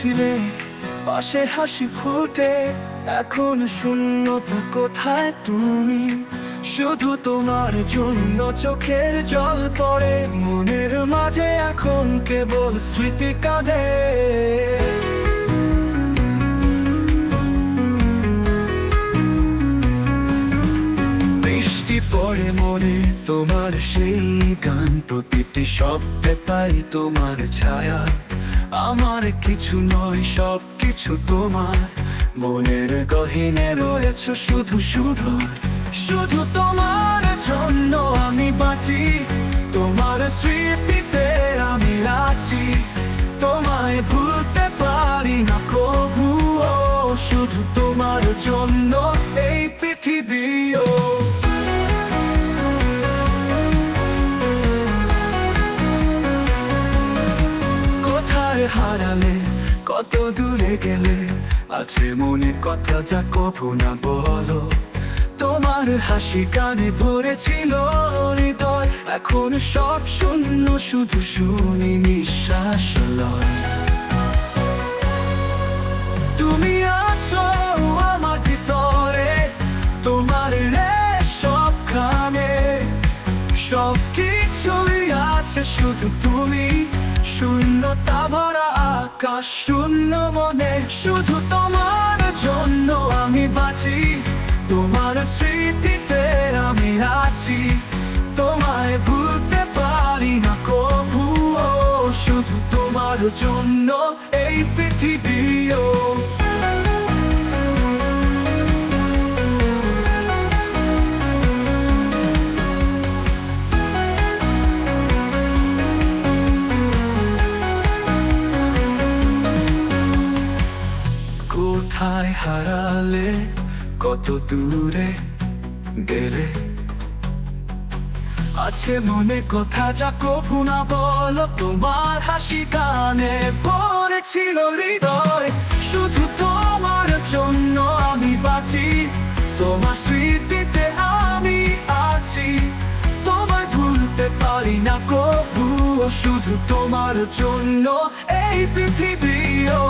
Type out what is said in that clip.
ছিলে, পাশে হাসি ফুটে, এখন শূন্যতা, কোথায় তুমি? শুধু তোমার জন্য চোখের জল পড়ে, মনের মাঝে এখন কেবল স্মৃতি কাঁদে। বৃষ্টি পড়ে মনে তোমার সেই গান, প্রতিটি শব্দে পাই তোমার ছায়া। আমার কিছু নয়, সব কিছু তোমার, মনের গহীনে রয়েছে শুধু শুধু। শুধু তোমার জন্য আমি বাঁচি, তোমার স্মৃতিতে আমি আছি। তোমায় ভুলতে পারি না কবুও, শুধু তোমার জন্য এই পৃথিবীও। কোথায় হারালে, কত দূরে গেলে, আছে মনে কথা যা কভু না বলো। তোমার হাসি কানে ভরেছিল হৃদয়, এখন সব শূন্য, শুধু শুনি নিঃশ্বাস লয়। তুমি আছো আমার ভিতরে, তোমার সব খানে, সব কিছুই আছে শুধু তুমি। শূন্যতা ভরা আকাশ, শূন্য মনে, শুধু তোমার জন্য আমি বাঁচি। তোমার স্মৃতিতে আমি আছি, তোমায় ভুলতে পারি না কবুও, শুধু তোমার জন্য এই পৃথিবীও। কোথায় হারালে, কত দূরে গেলে, আছে মনে কথা যা কভু না বলো। তোমার হাসি গানে ভরেছিল হৃদয়, শুধু তোমার জন্য আমি বাঁচি। তোমার স্মৃতিতে আমি আছি, তোমায় ভুলতে পারি না কবু, শুধু তোমার জন্য এই পৃথিবীও।